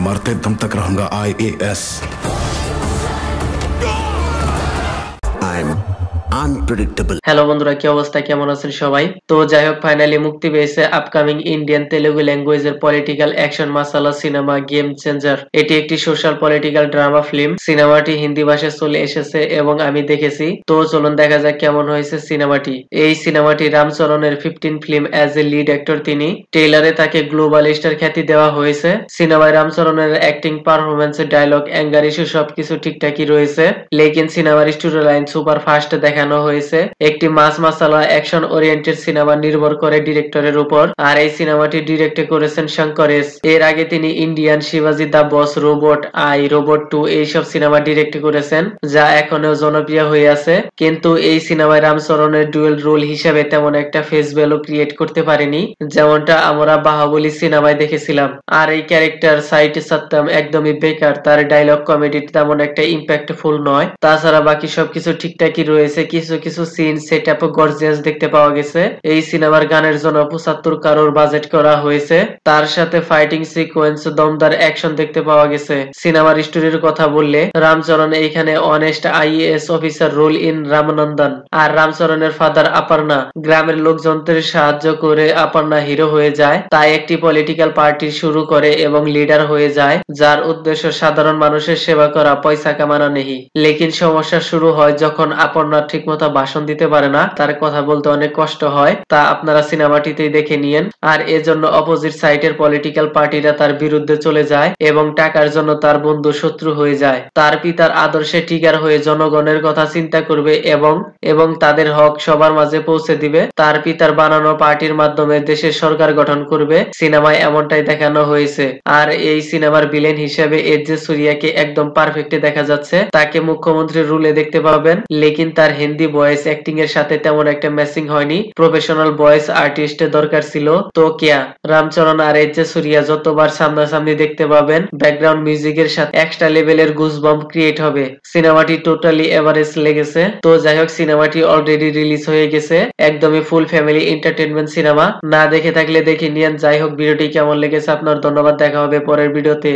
मरते दम तक रहूंगा IAS। আনপ্রেডিক্টেবল। হ্যালো বন্ধুরা, কি অবস্থা, কেমন আছেন সবাই? তো যাই হোক, ফাইনালি মুক্তি পেয়েছে আপকামিং ইন্ডিয়ান তেলুগু ল্যাঙ্গুয়েজের political action masala cinema game changer. এটি একটি সোশ্যাল পলিটিক্যাল ড্রামা ফিল্ম। সিনেমাটি হিন্দি ভাষায় চলে এসেছে এবং আমি দেখেছি। তো চলুন দেখা যাক কেমন হয়েছে সিনেমাটি। এই সিনেমাটি রামচরণের 15 film as a lead actor তিনি। ট্রেলারে তাকে গ্লোবাল স্টার খ্যাতি দেওয়া হয়েছে। সিনেমায় রামচরণের acting, performance, dialogue, anger issue সবকিছু ঠিকঠাকই রয়েছে। লেকিন সিনেমার স্টোরি লাইন সুপার ফাস্ট দেখানো হয়েছে। একটি মাস মাসালা অ্যাকশন ওরিয়েন্টেড সিনেমা নির্ভর করে ডিরেক্টরের উপর। আর এই সিনেমাটি ডিরেক্ট করেছেন শঙ্কর এস। এর আগে তিনি ইন্ডিয়ান শিবাজি দা বস, রোবট আই, রোবট 2 এইসব সিনেমা ডিরেক্ট করেছেন, যা এখনো জনপ্রিয় হয়ে আছে। কিন্তু এই সিনেমায় রামচরণের ডুয়েল রোল হিসেবে তেমন একটা ফেস ভ্যালু ক্রিয়েট করতে পারেনি, যেমনটা আমরা বাহুবলী সিনেমায় দেখেছিলাম। আর এই ক্যারেক্টার সাইট সত্যম একদমই বেকার। তার ডায়লগ কমেডি তেমন একটা ইম্প্যাক্টফুল নয়। তাছাড়া বাকি সবকিছু ঠিকঠাকই রয়েছে। কিছু কিছু সিন সেটআপ গর্জিয়াস দেখতে পাওয়া গেছে। এই সিনেমার গানের জন্য 75 কারোর বাজেট করা হয়েছে। তার সাথে ফাইটিং সিকোয়েন্স, দমদার অ্যাকশন দেখতে পাওয়া গেছে। সিনেমার স্টোরির কথা বললে, রামচরণ এইখানে honest IAS officer role in Ramanandan. আর রামচরণের ফাদার আপার্না গ্রামের লোকজনদের সাহায্য করে আপার্না হিরো হয়ে যায়। তাই একটি পলিটিক্যাল পার্টি শুরু করে এবং লিডার হয়ে যায়, যার উদ্দেশ্য সাধারণ মানুষের সেবা করা, পয়সা কামানো নেই। লেকিন সমস্যা শুরু হয় যখন আপার্না ঠিকমতো ভাষণ দিতে পারে না, তার কথা বলতে অনেক কষ্ট হয়। তা আপনারা সিনেমাটিতেই দেখে নিয়েন। আর এজন্য অপোজিট সাইডের পলিটিক্যাল পার্টিরা তার বিরুদ্ধে চলে যায় এবং টাকার জন্য তার বন্ধু শত্রু হয়ে যায়। তার পিতার আদর্শে ট্রিগার হয়ে জনগণের কথা চিন্তা করবে এবং তাদের হক সবার মাঝে পৌঁছে দিবে। তার পিতার বানানো পার্টির মাধ্যমে দেশের সরকার গঠন করবে। সিনেমায় এমনটাই দেখানো হয়েছে। আর এই সিনেমার ভিলেন হিসেবে এজে সূর্যাকে একদম পারফেক্ট দেখা যাচ্ছে। তাকে মুখ্যমন্ত্রীর রুলে দেখতে পাবেন, লেকিন তার হিন্দি ভয়েস অ্যাক্টিং এর সাথে তেমন একটা ম্যাচিং হয়নি। প্রফেশনাল ভয়েস আর্টিস্টের দরকার ছিল। তো কিয়া রামচরণ আর এজে সূর্যা যতবার সামনাসামনি দেখতে পাবেন, ব্যাকগ্রাউন্ড মিউজিকের সাথে এক্সট্রা লেভেলের গুজবাম্প ক্রিয়েট হবে। সিনেমাটি টোটালি এভারেজ লেগেছে। তো যাই হোক, সিনেমাটি অলরেডি রিলিজ হয়ে গেছে। একদমই ফুল ফ্যামিলি এন্টারটেইনমেন্ট সিনেমা। না দেখে থাকলে দেখে নিয়েন। যাই হোক, ভিডিওটি কেমন লেগেছে আপনার, ধন্যবাদ। দেখা হবে পরের ভিডিওতে।